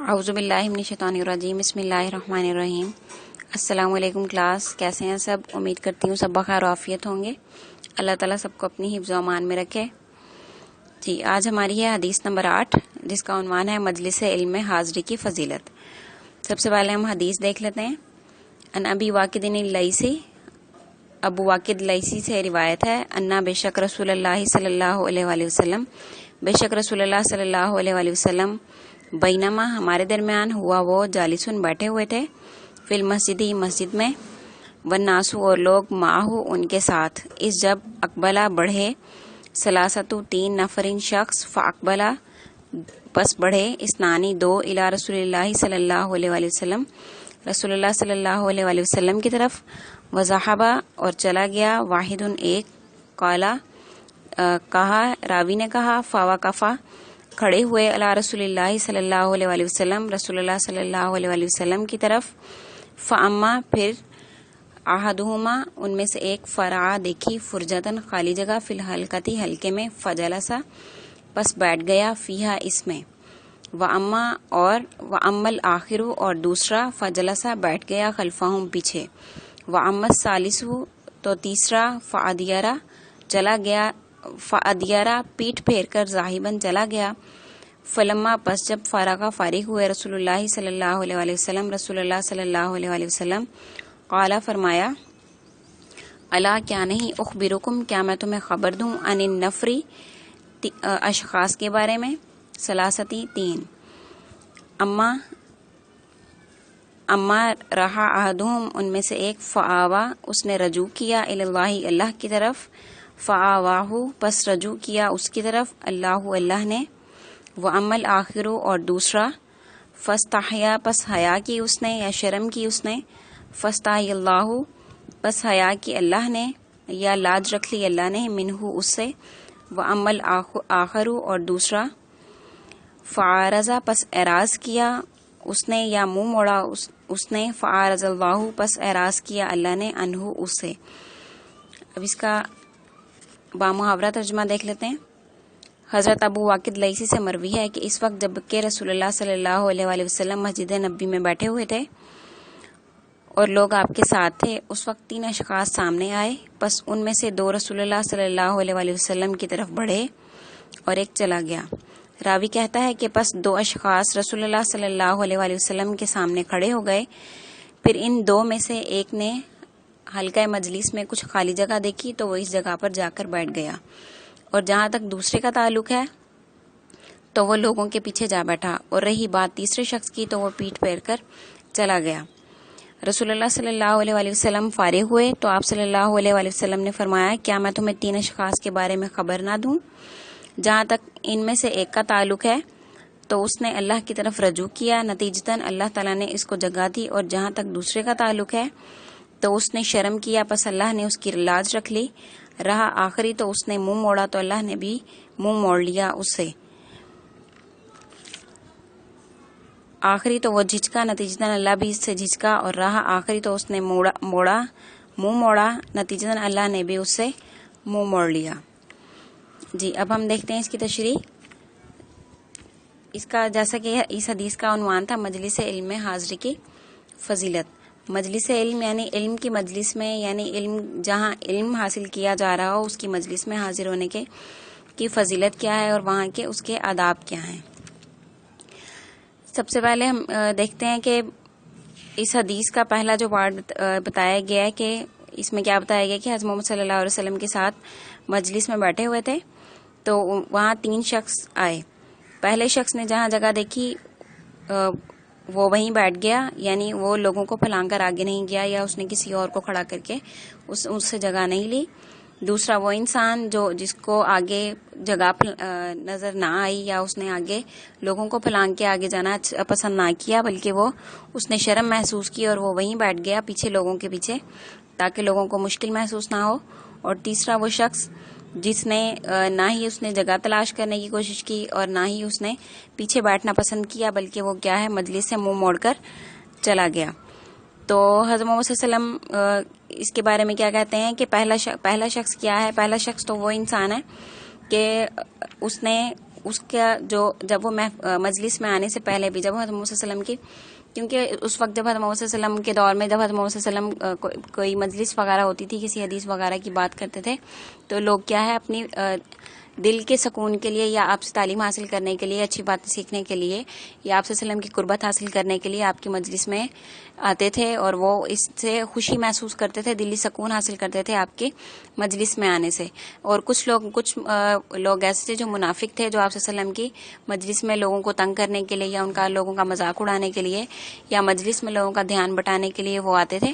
اعوذ باللہ من الشیطان الرجیم بسم اللہ الرحمن الرحیم۔ السلام علیکم کلاس، کیسے ہیں سب؟ امید کرتی ہوں سب بخیر و عافیت ہوں گے۔ اللہ تعالیٰ سب کو اپنی حفظ و امان میں رکھے۔ جی، آج ہماری ہے حدیث نمبر 8 جس کا عنوان ہے مجلس علم میں حاضری کی فضیلت۔ سب سے پہلے ہم حدیث دیکھ لیتے ہیں۔ ان ابی واقد اللیثی، ابو واقد لیثی سے روایت ہے، انا بے شک رسول اللہ صلی اللہ علیہ وآلہ وسلم، بے شک رسول اللہ صلی اللہ علیہ وآلہ وسلم بینما ہمارے درمیان ہوا وہ جالسن بیٹھے ہوئے تھے، فی المسجد مسجد میں، والناسو اور لوگ معہو ان کے ساتھ، اس جب اقبلہ بڑھے، سلاستو تین نفرین شخص، فاقبلہ پس بڑھے، اسنانی دو، الی رسول اللہ صلی اللہ علیہ وآلہ وسلم رسول اللہ صلی اللہ علیہ وآلہ وسلم کی طرف، وذہبا اور چلا گیا، واحد ایک، قالا کہا، راوی نے کہا، فواقفا کھڑے ہوئے، علی رسول اللہ صلی اللہ علیہ وآلہ وسلم رسول اللہ صلی اللہ علیہ وآلہ وسلم کی طرف، فاما پھر، احدہما ان میں سے ایک، فرعا دیکھی، فرجتن خالی جگہ، فی الحلقتی حلقے میں، فجلسا پس بیٹھ گیا، فیہا اس میں، واما اور، واما الآخر اور دوسرا، فجلسا بیٹھ گیا، خلفہم پیچھے، واما الثالث تو تیسرا، فادیرا چلا گیا، فادیرا پیٹھ پھیر کر، ذاہباً چلا گیا، فلما پس جب فارغ فارغ ہوئے، رسول اللہ صلی اللہ علیہ وآلہ وسلم رسول اللہ صلی اللہ علیہ وآلہ وسلم، قالا فرمایا، الا کیا نہیں، اخبرکم کیا میں تمہیں خبر دوں، عن النفری اشخاص کے بارے میں، ثلاثتی تین، اما رہا احدہم ان میں سے ایک، فآوا اس نے رجوع کیا، الی اللہ اللہ کی طرف، فآواہ پس رجوع کیا اس کی طرف، اللہ اللہ نے، واما الآخر اور دوسرا، فاستحیا پس حیا کی اس نے یا شرم کی اس نے، فاستحی اللہ پس حیا کی اللہ نے یا لاج رکھ لی اللہ نے، منہ اس سے، واما الآخر اور دوسرا، فعارض پس اعراض کیا اس نے یا منہ موڑا اس نے، فعارض اللہ پس اعراض کیا اللہ نے، عنہ اس سے۔ اب اس کا بامحاورہ ترجمہ دیکھ لیتے ہیں۔ حضرت ابو واقد لیثی سے مروی ہے کہ اس وقت جب کہ رسول اللہ صلی اللہ علیہ وآلہ وسلم مسجد نبی میں بیٹھے ہوئے تھے اور لوگ آپ کے ساتھ تھے، اس وقت تین اشخاص سامنے آئے، پس ان میں سے دو رسول اللہ صلی اللہ علیہ وآلہ وسلم کی طرف بڑھے اور ایک چلا گیا۔ راوی کہتا ہے کہ پس دو اشخاص رسول اللہ صلی اللہ علیہ وآلہ وسلم کے سامنے کھڑے ہو گئے، پھر ان دو میں سے ایک نے حلقہ مجلس میں کچھ خالی جگہ دیکھی تو وہ اس جگہ پر جا کر بیٹھ گیا، اور جہاں تک دوسرے کا تعلق ہے تو وہ لوگوں کے پیچھے جا بیٹھا، اور رہی بات تیسرے شخص کی تو وہ پیٹھ پھیر کر چلا گیا۔ رسول اللہ صلی اللہ علیہ وآلہ وسلم فارغ ہوئے تو آپ صلی اللہ علیہ وآلہ وسلم نے فرمایا، کیا میں تمہیں تین اشخاص کے بارے میں خبر نہ دوں؟ جہاں تک ان میں سے ایک کا تعلق ہے تو اس نے اللہ کی طرف رجوع کیا، نتیجتاً اللہ تعالیٰ نے اس کو جگہ دی، اور جہاں تک دوسرے کا تعلق ہے تو اس نے شرم کیا، پس اللہ نے اس کی لاج رکھ لی، رہا آخری تو اس نے منہ موڑا تو اللہ نے بھی منہ موڑ لیا اس سے، آخری تو وہ جھجکا، نتیجتاً اللہ بھی اس سے جھجکا، اور رہا آخری تو اس نے منہ موڑا، نتیجتاً اللہ نے بھی اس سے منہ موڑ لیا۔ جی، اب ہم دیکھتے ہیں اس کی تشریح۔ اس کا جیسا کہ اس حدیث کا عنوان تھا مجلس علم میں حاضری کی فضیلت۔ مجلس علم یعنی علم کی مجلس میں، یعنی علم جہاں علم حاصل کیا جا رہا ہو اس کی مجلس میں حاضر ہونے کی فضیلت کیا ہے اور وہاں کے اس کے آداب کیا ہیں۔ سب سے پہلے ہم دیکھتے ہیں کہ اس حدیث کا پہلا جو پارٹ بتایا گیا ہے کہ اس میں کیا بتایا گیا کہ حضرت محمد صلی اللہ علیہ وسلم کے ساتھ مجلس میں بیٹھے ہوئے تھے تو وہاں تین شخص آئے۔ پہلے شخص نے جہاں جگہ دیکھی وہ وہیں بیٹھ گیا، یعنی وہ لوگوں کو پھلانگ کر آگے نہیں گیا یا اس نے کسی اور کو کھڑا کر کے اس سے جگہ نہیں لی۔ دوسرا وہ انسان جس کو آگے جگہ نظر نہ آئی یا اس نے آگے لوگوں کو پھلانگ کے آگے جانا پسند نہ کیا، بلکہ اس نے شرم محسوس کی اور وہ وہیں بیٹھ گیا پیچھے لوگوں کے پیچھے، تاکہ لوگوں کو مشکل محسوس نہ ہو۔ اور تیسرا وہ شخص جس نے نہ ہی اس نے جگہ تلاش کرنے کی کوشش کی اور نہ ہی اس نے پیچھے بیٹھنا پسند کیا، بلکہ وہ کیا ہے، مجلس سے منہ موڑ کر چلا گیا۔ تو حضرت محمد صلی اللہ علیہ وسلم اس کے بارے میں کیا کہتے ہیں کہ پہلا شخص کیا ہے؟ پہلا شخص تو وہ انسان ہے کہ اس نے اس کا جو جب وہ مجلس میں آنے سے پہلے بھی جب حضرت محمد صلی اللہ علیہ وسلم کی، کیونکہ اس وقت جب حضرت محمد صلی اللہ علیہ وسلم کے دور میں جب حضرت محمد صلی اللہ علیہ وسلم کوئی مجلس وغیرہ ہوتی تھی، کسی حدیث وغیرہ کی بات کرتے تھے، تو لوگ کیا ہے اپنی دل کے سکون کے لیے یا آپ سے تعلیم حاصل کرنے کے لیے، اچھی باتیں سیکھنے کے لیے یا آپ سے وسلم کی قربت حاصل کرنے کے لیے آپ کی مجلس میں آتے تھے، اور وہ اس سے خوشی محسوس کرتے تھے، دلی سکون حاصل کرتے تھے آپ کے مجلس میں آنے سے۔ اور کچھ لوگ ایسے تھے جو منافق تھے، جو آپ سے وسلم کی مجلس میں لوگوں کو تنگ کرنے کے لیے یا لوگوں کا مذاق اڑانے کے لیے یا مجلس میں لوگوں کا دھیان بٹانے کے لیے وہ آتے تھے،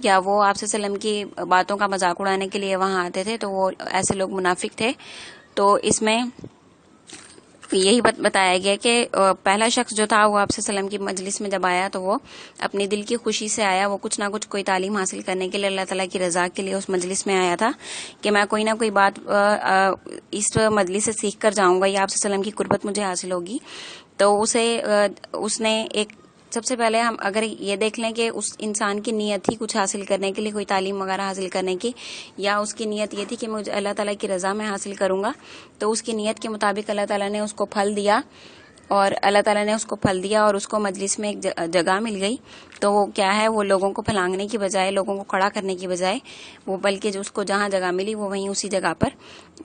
یا وہ آپ سے وسلم کی باتوں کا مذاق اڑانے کے لیے وہاں آتے تھے، تو وہ ایسے لوگ منافق تھے۔ تو اس میں یہی بتایا گیا کہ پہلا شخص جو تھا وہ آپ سے وسلم کی مجلس میں جب آیا تو وہ اپنی دل کی خوشی سے آیا، وہ کچھ نہ کچھ کوئی تعلیم حاصل کرنے کے لیے، اللہ تعالیٰ کی رضا کے لیے اس مجلس میں آیا تھا کہ میں کوئی نہ کوئی بات اس مجلس سے سیکھ کر جاؤں گا یا آپ سے وسلم کی قربت مجھے حاصل ہوگی۔ تو اس نے ایک سب سے پہلے ہم اگر یہ دیکھ لیں کہ اس انسان کی نیت ہی کچھ حاصل کرنے کے لیے، کوئی تعلیم وغیرہ حاصل کرنے کی، یا اس کی نیت یہ تھی کہ مجھے اللہ تعالیٰ کی رضا میں حاصل کروں گا، تو اس کی نیت کے مطابق اللہ تعالیٰ نے اس کو پھل دیا، اور اللہ تعالیٰ نے اس کو پھل دیا اور اس کو مجلس میں ایک جگہ مل گئی۔ تو وہ کیا ہے، وہ لوگوں کو پھلانگنے کی بجائے، لوگوں کو کھڑا کرنے کی بجائے، وہ بلکہ اس کو جہاں جگہ ملی وہ وہیں اسی جگہ پر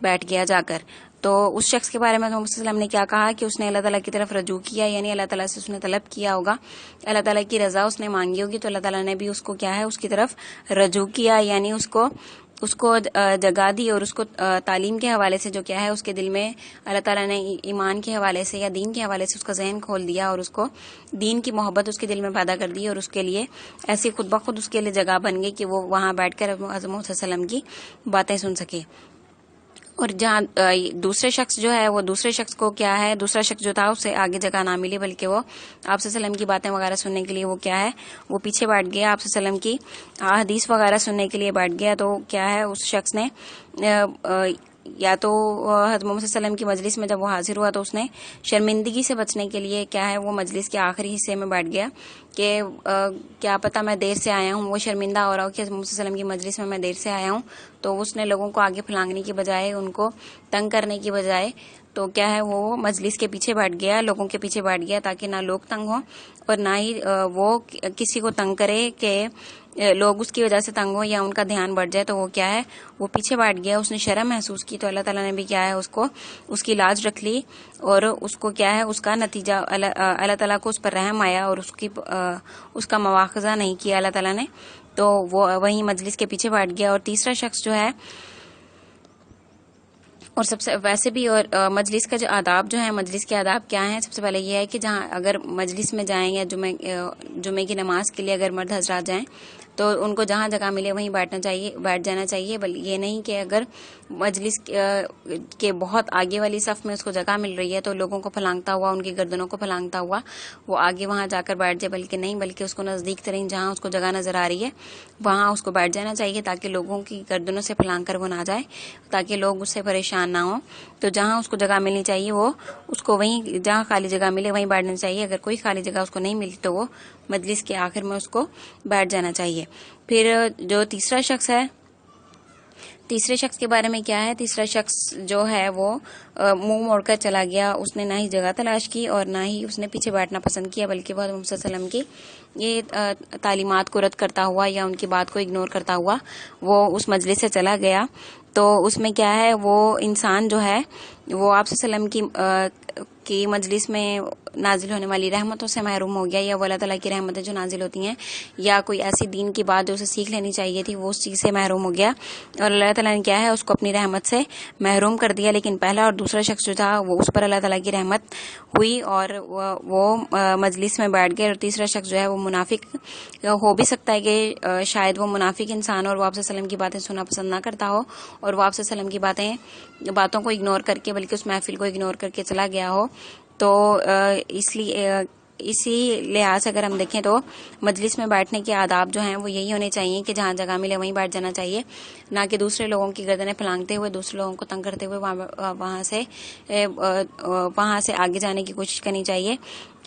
بیٹھ گیا جا کر۔ تو اس شخص کے بارے میں محمد صلی اللہ علیہ وسلم نے کیا کہا کہ اس نے اللہ تعالیٰ کی طرف رجوع کیا، یعنی اللہ تعالیٰ سے اس نے طلب کیا ہوگا، اللہ تعالیٰ کی رضا اس نے مانگی ہوگی، تو اللہ تعالیٰ نے بھی اس کو کیا ہے، اس کی طرف رجوع کیا، یعنی اس کو جگہ دی، اور اس کو تعلیم کے حوالے سے جو کیا ہے اس کے دل میں اللہ تعالیٰ نے ایمان کے حوالے سے یا دین کے حوالے سے اس کا ذہن کھول دیا، اور اس کو دین کی محبت اس کے دل میں پیدا کر دی، اور اس کے لیے ایسی خود بخود اس کے لیے جگہ بن گئی کہ وہ وہاں بیٹھ کر حضرت محمد صلی اللہ علیہ وسلم کی باتیں سن سکے۔ اور جہاں دوسرے شخص جو ہے، وہ دوسرے شخص کو کیا ہے، دوسرا شخص جو تھا اسے آگے جگہ نہ ملی، بلکہ وہ آپ صلی اللہ علیہ وسلم کی باتیں وغیرہ سننے کے لیے وہ کیا ہے، وہ پیچھے بیٹھ گیا، آپ صلی اللہ علیہ وسلم کی حدیث وغیرہ سننے کے لیے بیٹھ گیا۔ تو کیا ہے، اس شخص نے یا تو حضرت محمد صلی اللہ علیہ وسلم کی مجلس میں جب وہ حاضر ہوا تو اس نے شرمندگی سے بچنے کے لیے کیا ہے، وہ مجلس کے آخری حصے میں بیٹھ گیا کہ کیا پتہ میں دیر سے آیا ہوں، وہ شرمندہ ہو رہا ہو کہ حضرت محمد صلی اللہ علیہ وسلم کی مجلس میں دیر سے آیا ہوں، تو اس نے لوگوں کو آگے پھلانگنے کی بجائے، ان کو تنگ کرنے کی بجائے تو کیا ہے، وہ مجلس کے پیچھے بیٹھ گیا، لوگوں کے پیچھے بیٹھ گیا، تاکہ نہ لوگ تنگ ہوں اور نہ ہی وہ کسی کو تنگ کرے کہ لوگ اس کی وجہ سے تنگ ہو یا ان کا دھیان بڑھ جائے۔ تو وہ کیا ہے، وہ پیچھے بیٹھ گیا، اس نے شرم محسوس کی، تو اللہ تعالیٰ نے بھی کیا ہے، اس کی لاج رکھ لی، اور اس کو کیا ہے، اس کا نتیجہ اللہ تعالیٰ کو اس پر رحم آیا، اور اس کا مواخذہ نہیں کیا اللہ تعالیٰ نے، تو وہ وہیں مجلس کے پیچھے بیٹھ گیا۔ اور تیسرا شخص جو ہے، اور سب سے ویسے بھی، اور مجلس کا جو آداب جو ہے، مجلس کے آداب کیا ہیں، سب سے پہلے یہ ہے کہ جہاں اگر مجلس میں جائیں یا جمعے کی نماز کے لیے اگر مرد حضرات جائیں تو ان کو جہاں جگہ ملے وہیں بیٹھ جانا چاہیے، بلکہ یہ نہیں کہ اگر مجلس کے بہت آگے والی صف میں اس کو جگہ مل رہی ہے تو لوگوں کو پھلانگتا ہوا، ان کی گردنوں کو پھلانگتا ہوا وہ آگے وہاں جا کر بیٹھ جائے، بلکہ اس کو نزدیک ترین جہاں اس کو جگہ نظر آ رہی ہے وہاں اس کو بیٹھ جانا چاہیے، تاکہ لوگوں کی گردنوں سے پھلانگ کر وہ نہ جائے، تاکہ لوگ اس سے پریشان نہ ہوں۔ تو جہاں اس کو جگہ ملنی چاہیے وہ اس کو وہیں، جہاں خالی جگہ ملے وہیں بیٹھنا چاہیے، اگر کوئی خالی جگہ اس کو نہیں ملی تو وہ مجلس کے آخر میں اس کو بیٹھ جانا چاہیے۔ پھر جو تیسرا شخص ہے، تیسرے شخص کے بارے میں کیا ہے، تیسرا شخص جو ہے وہ منہ موڑ کر چلا گیا، اس نے نہ ہی جگہ تلاش کی اور نہ ہی اس نے پیچھے بیٹھنا پسند کیا، بلکہ وہ محمد صلی اللہ علیہ وسلم کی یہ تعلیمات کو رد کرتا ہوا یا ان کی بات کو اگنور کرتا ہوا وہ اس مجلس سے چلا گیا۔ تو اس میں کیا ہے، وہ انسان جو ہے وہ آپ صلی اللہ علیہ وسلم کی مجلس میں نازل ہونے والی رحمتوں سے محروم ہو گیا، یا وہ اللہ تعالیٰ کی رحمتیں جو نازل ہوتی ہیں یا کوئی ایسی دین کی بات جو اسے سیکھ لینی چاہیے تھی وہ اس چیز سے محروم ہو گیا، اور اللہ تعالیٰ نے کیا ہے اس کو اپنی رحمت سے محروم کر دیا۔ لیکن پہلا اور دوسرا شخص جو تھا وہ اس پر اللہ تعالیٰ کی رحمت ہوئی اور وہ مجلس میں بیٹھ گئے، اور تیسرا شخص جو ہے وہ منافق ہو بھی سکتا ہے کہ شاید وہ منافق انسان اور وہ آپ صلی اللہ علیہ وسلم کی باتیں سننا پسند نہ کرتا ہو، اور وہ آپ صلی اللہ علیہ وسلم کی باتوں کو اگنور کر کے، بلکہ اس محفل کو اگنور کر کے چلا گیا ہو۔ تو اسی لحاظ سے اگر ہم دیکھیں تو مجلس میں بیٹھنے کے آداب جو ہیں وہ یہی ہونے چاہیے کہ جہاں جگہ ملے وہیں بیٹھ جانا چاہیے، نہ کہ دوسرے لوگوں کی گردنیں پھلانگتے ہوئے، دوسرے لوگوں کو تنگ کرتے ہوئے وہاں سے آگے جانے کی کوشش کرنی چاہیے۔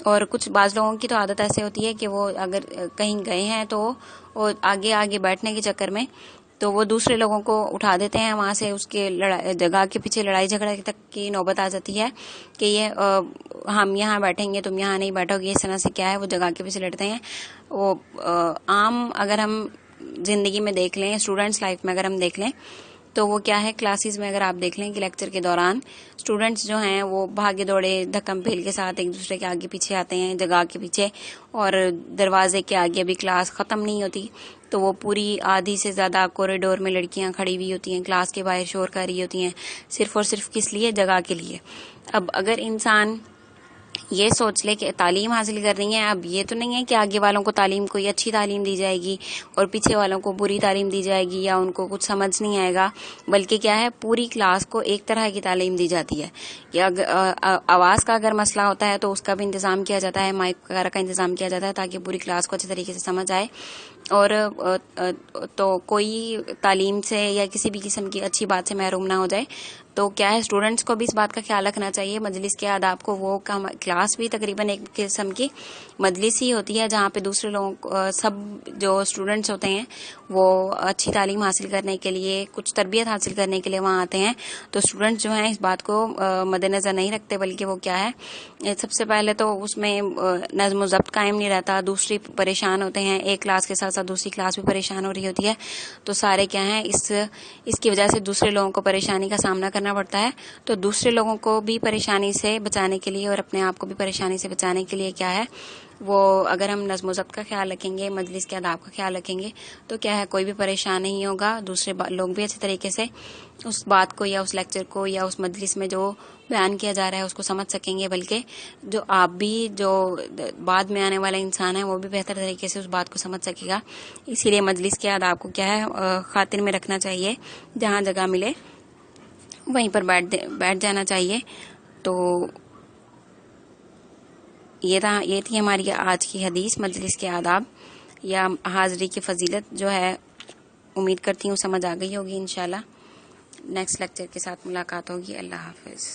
اور بعض لوگوں کی تو عادت ایسے ہوتی ہے کہ وہ اگر کہیں گئے ہیں تو آگے بیٹھنے کے چکر میں تو وہ دوسرے لوگوں کو اٹھا دیتے ہیں وہاں سے، اس کے جگہ کے پیچھے لڑائی جھگڑے تک کی نوبت آ جاتی ہے کہ یہ ہم یہاں بیٹھیں گے، تم یہاں نہیں بیٹھو گے، اس طرح سے کیا ہے وہ جگہ کے پیچھے لڑتے ہیں. وہ عام اگر ہم زندگی میں دیکھ لیں، اسٹوڈینٹس لائف میں اگر ہم دیکھ لیں تو وہ کیا ہے، کلاسز میں اگر آپ دیکھ لیں کہ لیکچر کے دوران اسٹوڈینٹس جو ہیں وہ بھاگے دوڑے دھکم پھیل کے ساتھ ایک دوسرے کے آگے پیچھے آتے ہیں جگہ کے پیچھے، اور دروازے کے آگے بھی کلاس ختم نہیں ہوتی تو وہ پوری آدھی سے زیادہ کوریڈور میں لڑکیاں کھڑی ہوئی ہوتی ہیں، کلاس کے باہر شور کر رہی ہوتی ہیں، صرف اور صرف کس لیے؟ جگہ کے لیے. اب اگر انسان یہ سوچ لے کہ تعلیم حاصل کرنی ہے، اب یہ تو نہیں ہے کہ آگے والوں کو تعلیم کوئی اچھی تعلیم دی جائے گی اور پیچھے والوں کو بری تعلیم دی جائے گی یا ان کو کچھ سمجھ نہیں آئے گا، بلکہ کیا ہے پوری کلاس کو ایک طرح کی تعلیم دی جاتی ہے. یا آواز کا اگر مسئلہ ہوتا ہے تو اس کا بھی انتظام کیا جاتا ہے، مائک وغیرہ کا انتظام کیا جاتا ہے تاکہ پوری کلاس کو اچھے طریقے سے سمجھ آئے. اور تو کوئی تعلیم سے یا کسی بھی قسم کی اچھی بات سے محروم نہ ہو جائے. تو کیا ہے اسٹوڈینٹس کو بھی اس بات کا خیال رکھنا چاہیے مجلس کے آداب کو. وہ کلاس بھی تقریباً ایک قسم کی مجلس ہی ہوتی ہے جہاں پہ دوسرے لوگوں سب جو اسٹوڈینٹس ہوتے ہیں وہ اچھی تعلیم حاصل کرنے کے لیے، کچھ تربیت حاصل کرنے کے لیے وہاں آتے ہیں. تو اسٹوڈینٹس جو ہیں اس بات کو مد نظر نہیں رکھتے، بلکہ وہ کیا ہے سب سے پہلے تو اس میں نظم و ضبط قائم نہیں رہتا، دوسری پریشان ہوتے ہیں، ایک کلاس کے ساتھ ساتھ دوسری کلاس بھی پریشان ہو رہی ہوتی ہے. تو سارے کیا ہیں اس کی وجہ سے دوسرے لوگوں کو پریشانی کا سامنا کرنا پڑتا ہے. تو دوسرے لوگوں کو بھی پریشانی سے بچانے کے لیے اور اپنے آپ کو بھی پریشانی سے بچانے کے لیے کیا ہے وہ اگر ہم نظم و ضبط کا خیال رکھیں گے، مجلس کے آداب کا خیال رکھیں گے تو کیا ہے کوئی بھی پریشان نہیں ہوگا، دوسرے لوگ بھی اچھے طریقے سے اس بات کو یا اس لیکچر کو یا اس مجلس میں جو بیان کیا جا رہا ہے اس کو سمجھ سکیں گے. بلکہ جو آپ بھی جو بعد میں آنے والا انسان ہے وہ بھی بہتر طریقے سے اس بات کو سمجھ سکے گا. اسی لیے مجلس کے آداب کو کیا ہے خاطر میں رکھنا چاہیے، جہاں جگہ ملے وہیں پر بیٹھ جانا چاہیے. تو یہ تھی ہماری آج کی حدیث مجلس کے آداب یا حاضری کی فضیلت جو ہے. امید کرتی ہوں سمجھ آ گئی ہوگی. انشاءاللہ نیکسٹ لیکچر کے ساتھ ملاقات ہوگی. اللہ حافظ.